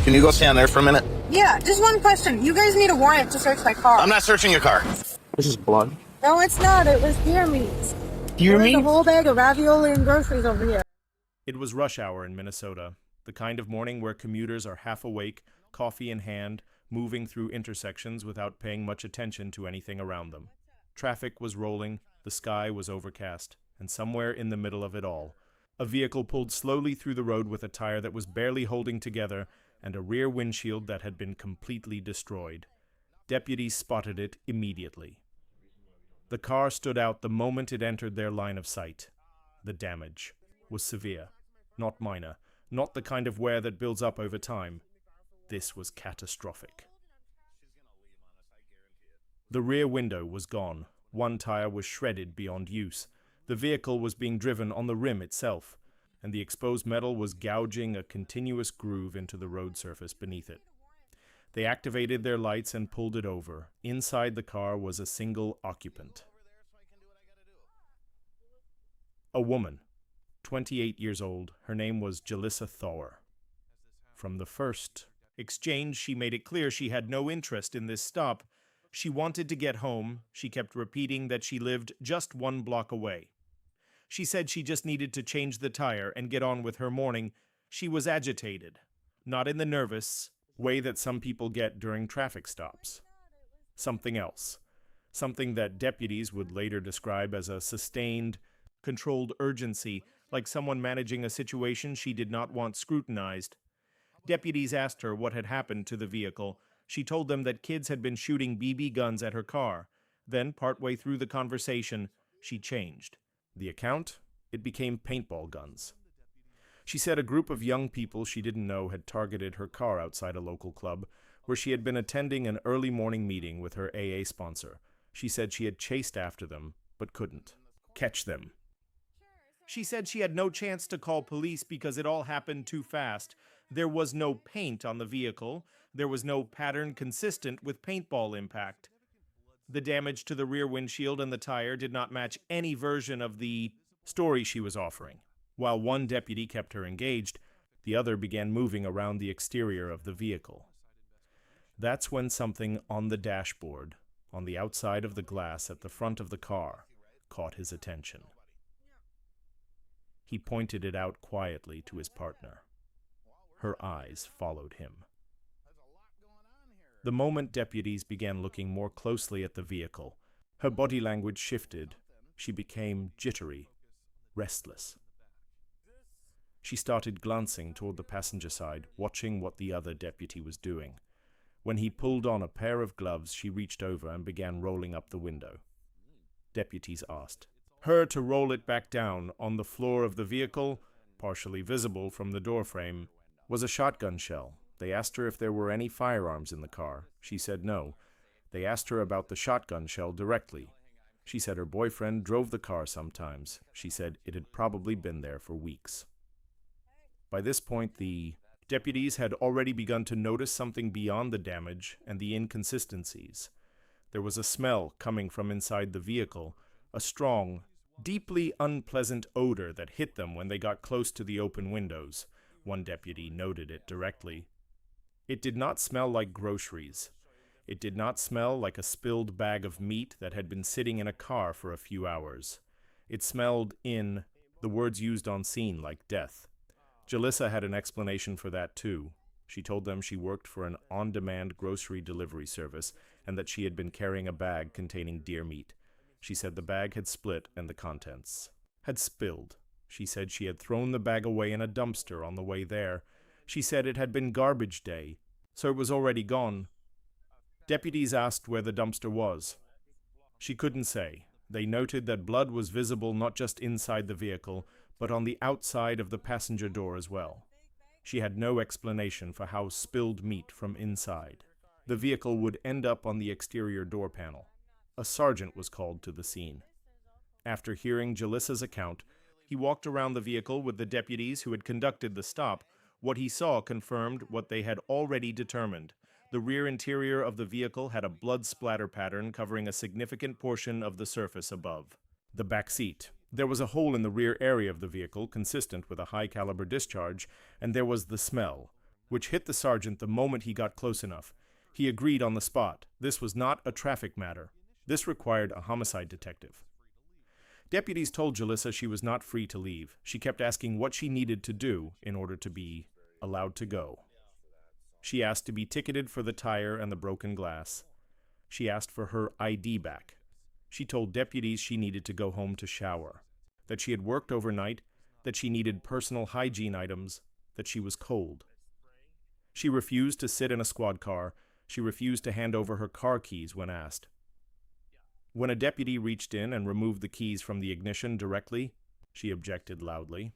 Can you go stand there for a minute? Yeah, just one question. You guys need a warrant to search my car. I'm not searching your car. This is blood. No, it's not. It was deer meat. Deer There's meat? a whole bag of ravioli and groceries over here. It was rush hour in Minnesota, the kind of morning where commuters are half awake, coffee in hand, moving through intersections without paying much attention to anything around them. Traffic was rolling, the sky was overcast, and somewhere in the middle of it all, a vehicle pulled slowly through the road with a tire that was barely holding together and a rear windshield that had been completely destroyed. Deputies spotted it immediately. The car stood out the moment it entered their line of sight. The damage was severe, not minor, not the kind of wear that builds up over time. This was catastrophic. The rear window was gone. One tire was shredded beyond use. The vehicle was being driven on the rim itself, and the exposed metal was gouging a continuous groove into the road surface beneath it. They activated their lights and pulled it over. Inside the car was a single occupant. A woman, 28 years old. Her name was Jalissa Thor. From the first exchange, she made it clear she had no interest in this stop. She wanted to get home. She kept repeating that she lived just 1 block away. She said she just needed to change the tire and get on with her morning. She was agitated, not in the nervous way that some people get during traffic stops. Something else. Something that deputies would later describe as a sustained, controlled urgency, like someone managing a situation she did not want scrutinized. Deputies asked her what had happened to the vehicle. She told them that kids had been shooting BB guns at her car. Then, partway through the conversation, she changed. The account? It became paintball guns. She said a group of young people she didn't know had targeted her car outside a local club, where she had been attending an early morning meeting with her AA sponsor. She said she had chased after them, but couldn't catch them. She said she had no chance to call police because it all happened too fast. There was no paint on the vehicle. There was no pattern consistent with paintball impact. The damage to the rear windshield and the tire did not match any version of the story she was offering. While one deputy kept her engaged, the other began moving around the exterior of the vehicle. That's when something on the dashboard, on the outside of the glass at the front of the car, caught his attention. He pointed it out quietly to his partner. Her eyes followed him. The moment deputies began looking more closely at the vehicle, her body language shifted. She became jittery, restless. She started glancing toward the passenger side, watching what the other deputy was doing. When he pulled on a pair of gloves, she reached over and began rolling up the window. Deputies asked her to roll it back down. On the floor of the vehicle, partially visible from the doorframe, was a shotgun shell. They asked her if there were any firearms in the car. She said no. They asked her about the shotgun shell directly. She said her boyfriend drove the car sometimes. She said it had probably been there for weeks. By this point, the deputies had already begun to notice something beyond the damage and the inconsistencies. There was a smell coming from inside the vehicle, a strong, deeply unpleasant odor that hit them when they got close to the open windows. One deputy noted it directly. It did not smell like groceries. It did not smell like a spilled bag of meat that had been sitting in a car for a few hours. It smelled the words used on scene, like death. Jalissa had an explanation for that too. She told them she worked for an on-demand grocery delivery service and that she had been carrying a bag containing deer meat. She said the bag had split and the contents had spilled. She said she had thrown the bag away in a dumpster on the way there. She said it had been garbage day, so it was already gone. Deputies asked where the dumpster was. She couldn't say. They noted that blood was visible not just inside the vehicle, but on the outside of the passenger door as well. She had no explanation for how spilled meat from inside the vehicle would end up on the exterior door panel. A sergeant was called to the scene. After hearing Jalissa's account, he walked around the vehicle with the deputies who had conducted the stop. What he saw confirmed what they had already determined. The rear interior of the vehicle had a blood splatter pattern covering a significant portion of the surface above. The back seat. There was a hole in the rear area of the vehicle consistent with a high-caliber discharge, and there was the smell, which hit the sergeant the moment he got close enough. He agreed on the spot. This was not a traffic matter. This required a homicide detective. Deputies told Jalissa she was not free to leave. She kept asking what she needed to do in order to be allowed to go. She asked to be ticketed for the tire and the broken glass. She asked for her ID back. She told deputies she needed to go home to shower, that she had worked overnight, that she needed personal hygiene items, that she was cold. She refused to sit in a squad car. She refused to hand over her car keys when asked. When a deputy reached in and removed the keys from the ignition directly, she objected loudly.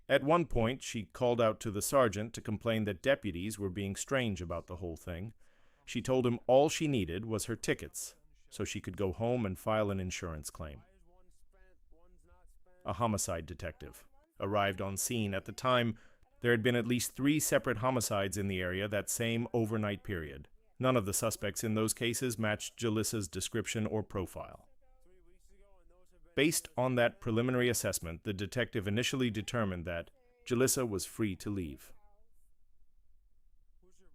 At one point, she called out to the sergeant to complain that deputies were being strange about the whole thing. She told him all she needed was her tickets, so she could go home and file an insurance claim. A homicide detective arrived on scene. At the time, there had been at least 3 separate homicides in the area that same overnight period. None of the suspects in those cases matched Jalissa's description or profile. Based on that preliminary assessment, the detective initially determined that Jalissa was free to leave.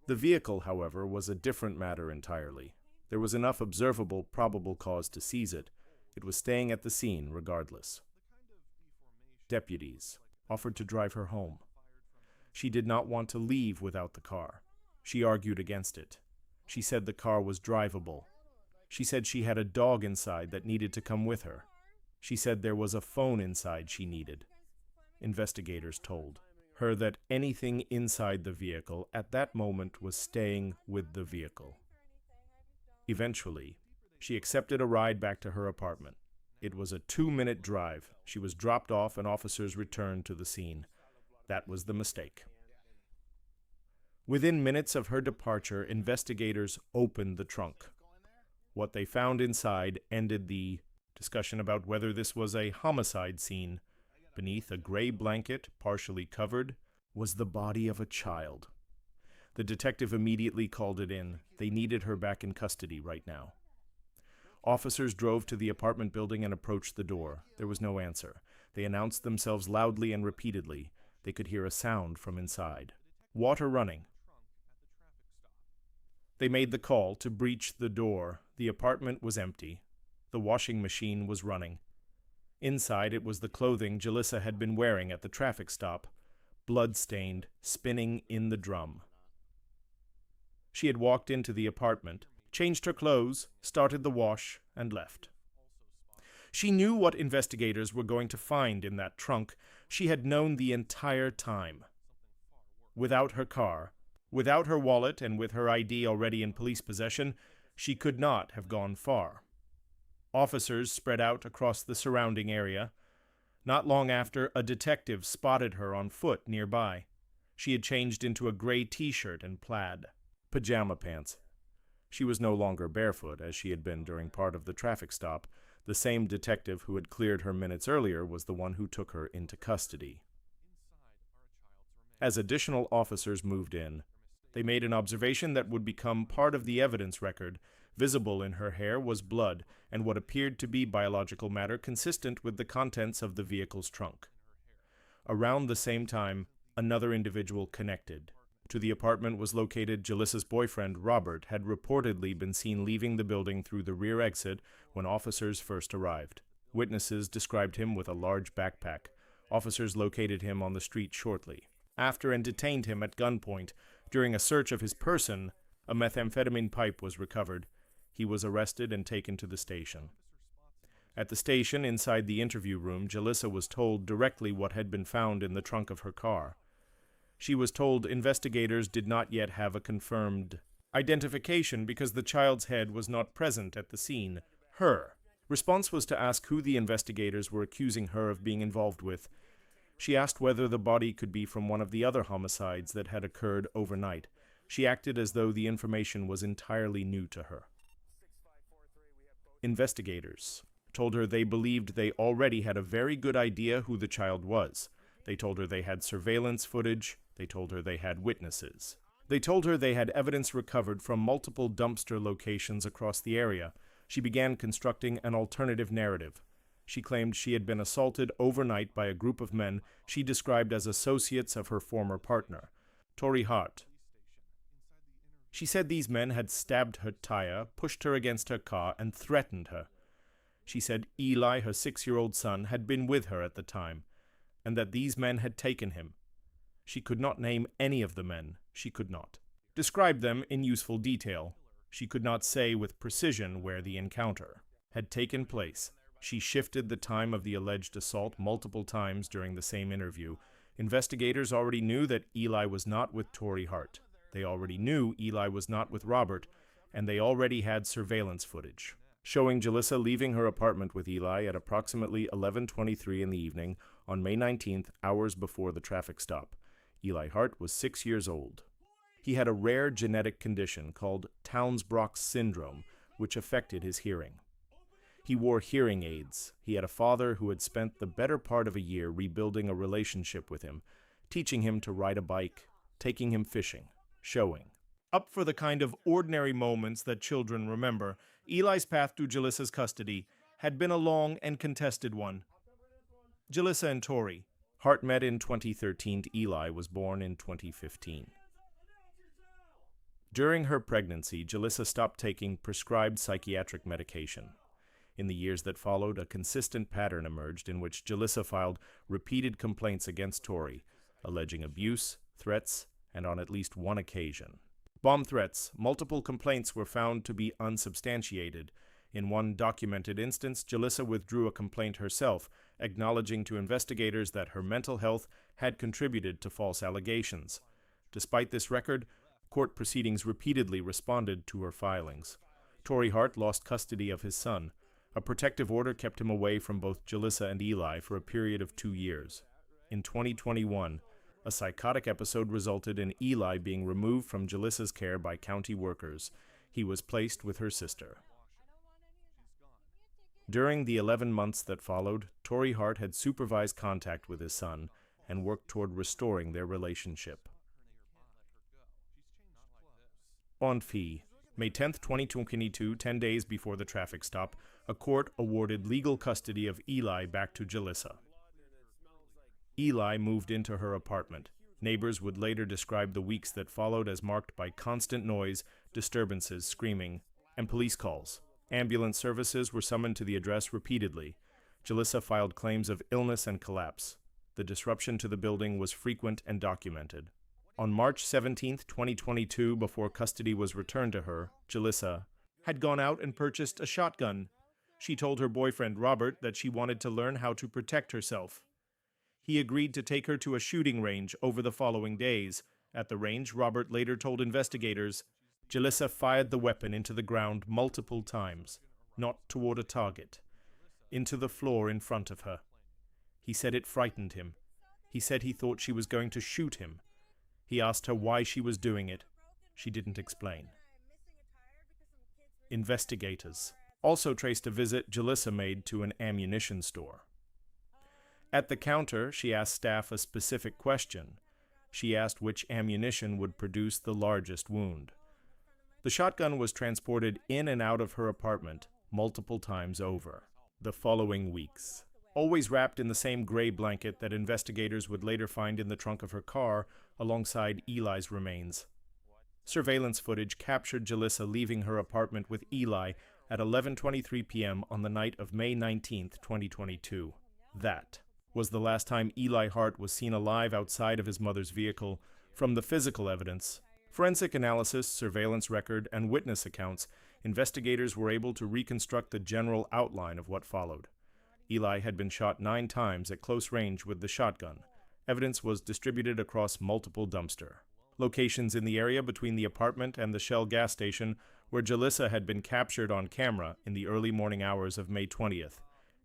The vehicle, however, was a different matter entirely. There was enough observable, probable cause to seize it. It was staying at the scene regardless. Deputies offered to drive her home. She did not want to leave without the car. She argued against it. She said the car was drivable. She said she had a dog inside that needed to come with her. She said there was a phone inside she needed. Investigators told her that anything inside the vehicle at that moment was staying with the vehicle. Eventually, she accepted a ride back to her apartment. It was a 2-minute drive. She was dropped off and officers returned to the scene. That was the mistake. Within minutes of her departure, investigators opened the trunk. What they found inside ended the discussion about whether this was a homicide scene. Beneath a gray blanket, partially covered, was the body of a child. The detective immediately called it in. They needed her back in custody right now. Officers drove to the apartment building and approached the door. There was no answer. They announced themselves loudly and repeatedly. They could hear a sound from inside. Water running. They made the call to breach the door. The apartment was empty. The washing machine was running. Inside it was the clothing Jalissa had been wearing at the traffic stop, blood-stained, spinning in the drum. She had walked into the apartment, changed her clothes, started the wash, and left. She knew what investigators were going to find in that trunk. She had known the entire time. Without her car, without her wallet, and with her ID already in police possession, she could not have gone far. Officers spread out across the surrounding area. Not long after, a detective spotted her on foot nearby. She had changed into a gray t-shirt and plaid pajama pants. She was no longer barefoot, as she had been during part of the traffic stop. The same detective who had cleared her minutes earlier was the one who took her into custody. As additional officers moved in, they made an observation that would become part of the evidence record. Visible in her hair was blood and what appeared to be biological matter consistent with the contents of the vehicle's trunk. Around the same time, another individual connected to the apartment was located. Jalissa's boyfriend, Robert, had reportedly been seen leaving the building through the rear exit when officers first arrived. Witnesses described him with a large backpack. Officers located him on the street shortly after and detained him at gunpoint. During a search of his person, a methamphetamine pipe was recovered. He was arrested and taken to the station. At the station, inside the interview room, Jalissa was told directly what had been found in the trunk of her car. She was told investigators did not yet have a confirmed identification because the child's head was not present at the scene. Her response was to ask who the investigators were accusing her of being involved with. She asked whether the body could be from one of the other homicides that had occurred overnight. She acted as though the information was entirely new to her. Investigators told her they believed they already had a very good idea who the child was. They told her they had surveillance footage. They told her they had witnesses. They told her they had evidence recovered from multiple dumpster locations across the area. She began constructing an alternative narrative. She claimed she had been assaulted overnight by a group of men she described as associates of her former partner. Tori Hart. She said these men had stabbed her tire, pushed her against her car, and threatened her. She said Eli, her 6-year-old son, had been with her at the time, and that these men had taken him. She could not name any of the men. She could not describe them in useful detail. She could not say with precision where the encounter had taken place. She shifted the time of the alleged assault multiple times during the same interview. Investigators already knew that Eli was not with Tori Hart. They already knew Eli was not with Robert, and they already had surveillance footage showing Jalissa leaving her apartment with Eli at approximately 11:23 in the evening on May 19th, hours before the traffic stop. Eli Hart was 6 years old. He had a rare genetic condition called Townes-Brocks syndrome, which affected his hearing. He wore hearing aids. He had a father who had spent the better part of a year rebuilding a relationship with him, teaching him to ride a bike, taking him fishing, showing up for the kind of ordinary moments that children remember. Eli's path to Jalissa's custody had been a long and contested one. Jalissa and Tori Hart met in 2013. Eli was born in 2015. During her pregnancy, Jalissa stopped taking prescribed psychiatric medication. In the years that followed, a consistent pattern emerged in which Jalissa filed repeated complaints against Tori, alleging abuse, threats, and on at least one occasion, bomb threats. Multiple complaints were found to be unsubstantiated. In one documented instance, Jalissa withdrew a complaint herself, acknowledging to investigators that her mental health had contributed to false allegations. Despite this record, court proceedings repeatedly responded to her filings. Tori Hart lost custody of his son. A protective order kept him away from both Jalissa and Eli for a period of 2 years. In 2021, a psychotic episode resulted in Eli being removed from Jalissa's care by county workers. He was placed with her sister. During the 11 months that followed, Tori Hart had supervised contact with his son and worked toward restoring their relationship. On fee. May 10, 2022, 10 days before the traffic stop, a court awarded legal custody of Eli back to Jalissa. Eli moved into her apartment. Neighbors would later describe the weeks that followed as marked by constant noise, disturbances, screaming, and police calls. Ambulance services were summoned to the address repeatedly. Jalissa filed claims of illness and collapse. The disruption to the building was frequent and documented. On March 17, 2022, before custody was returned to her, Jalissa had gone out and purchased a shotgun. She told her boyfriend, Robert, that she wanted to learn how to protect herself. He agreed to take her to a shooting range over the following days. At the range, Robert later told investigators, Jalissa fired the weapon into the ground multiple times, not toward a target, into the floor in front of her. He said it frightened him. He said he thought she was going to shoot him. He asked her why she was doing it. She didn't explain. Investigators also traced a visit Jalissa made to an ammunition store. At the counter, she asked staff a specific question. She asked which ammunition would produce the largest wound. The shotgun was transported in and out of her apartment multiple times over. The following weeks, always wrapped in the same gray blanket that investigators would later find in the trunk of her car alongside Eli's remains. Surveillance footage captured Jalissa leaving her apartment with Eli at 11:23 p.m. on the night of May 19, 2022. That was the last time Eli Hart was seen alive outside of his mother's vehicle. From the physical evidence, forensic analysis, surveillance record, and witness accounts, investigators were able to reconstruct the general outline of what followed. Eli had been shot 9 times at close range with the shotgun. Evidence was distributed across multiple dumpster locations in the area between the apartment and the Shell gas station, where Jalissa had been captured on camera in the early morning hours of May 20th.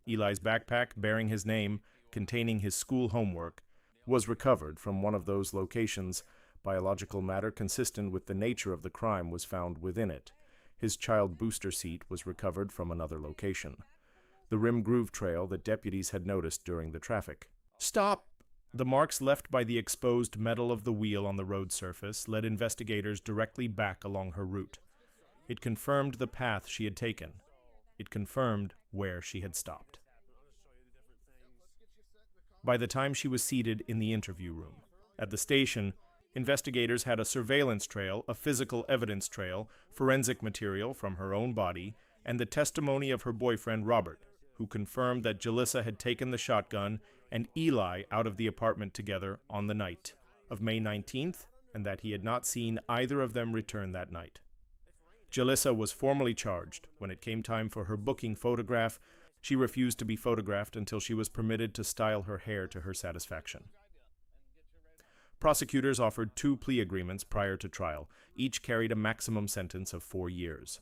Eli's backpack, bearing his name, containing his school homework, was recovered from one of those locations. Biological matter consistent with the nature of the crime was found within it. His child booster seat was recovered from another location. The rim groove trail that deputies had noticed during the traffic stop. The marks left by the exposed metal of the wheel on the road surface led investigators directly back along her route. It confirmed the path she had taken. It confirmed where she had stopped. By the time she was seated in the interview room at the station, Investigators had a surveillance trail, a physical evidence trail, forensic material from her own body, and the testimony of her boyfriend Robert, who confirmed that Jalissa had taken the shotgun and Eli out of the apartment together on the night of May 19th, and that he had not seen either of them return that night. Jalissa was formally charged. When it came time for her booking photograph, she refused to be photographed until she was permitted to style her hair to her satisfaction. Prosecutors offered 2 plea agreements prior to trial. Each carried a maximum sentence of 4 years.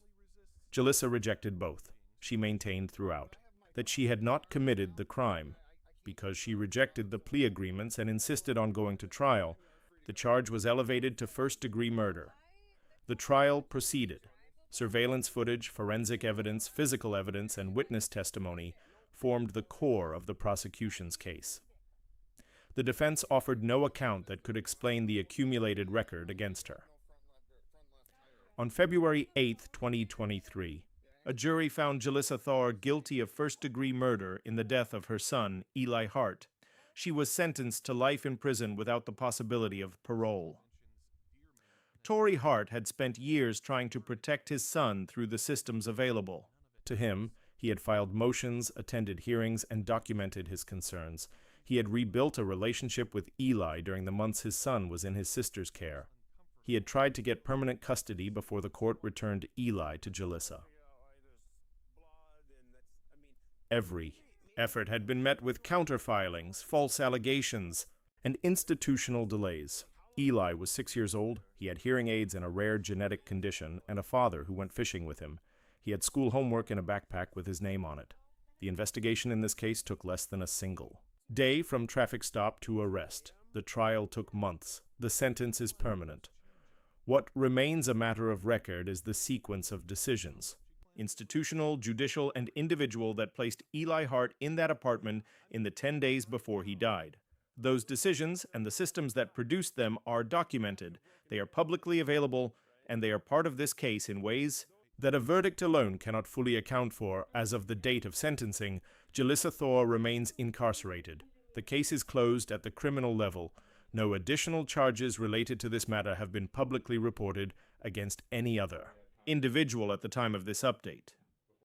Jalissa rejected both. She maintained throughout that she had not committed the crime. Because she rejected the plea agreements and insisted on going to trial, the charge was elevated to first-degree murder. The trial proceeded. Surveillance footage, forensic evidence, physical evidence, and witness testimony formed the core of the prosecution's case. The defense offered no account that could explain the accumulated record against her. On February 8, 2023, a jury found Jalissa Thor guilty of first-degree murder in the death of her son, Eli Hart. She was sentenced to life in prison without the possibility of parole. Torrey Hart had spent years trying to protect his son through the systems available to him. He had filed motions, attended hearings, and documented his concerns. He had rebuilt a relationship with Eli during the months his son was in his sister's care. He had tried to get permanent custody before the court returned Eli to Jalissa. Every effort had been met with counter-filings, false allegations, and institutional delays. Eli was 6 years old, he had hearing aids and a rare genetic condition, and a father who went fishing with him. He had school homework in a backpack with his name on it. The investigation in this case took less than a single day from traffic stop to arrest. The trial took months. The sentence is permanent. What remains a matter of record is the sequence of decisions, institutional, judicial, and individual, that placed Eli Hart in that apartment in the 10 days before he died. Those decisions and the systems that produced them are documented, they are publicly available, and they are part of this case in ways that a verdict alone cannot fully account for. As of the date of sentencing, Jalissa Thor remains incarcerated. The case is closed at the criminal level. No additional charges related to this matter have been publicly reported against any other individual at the time of this update.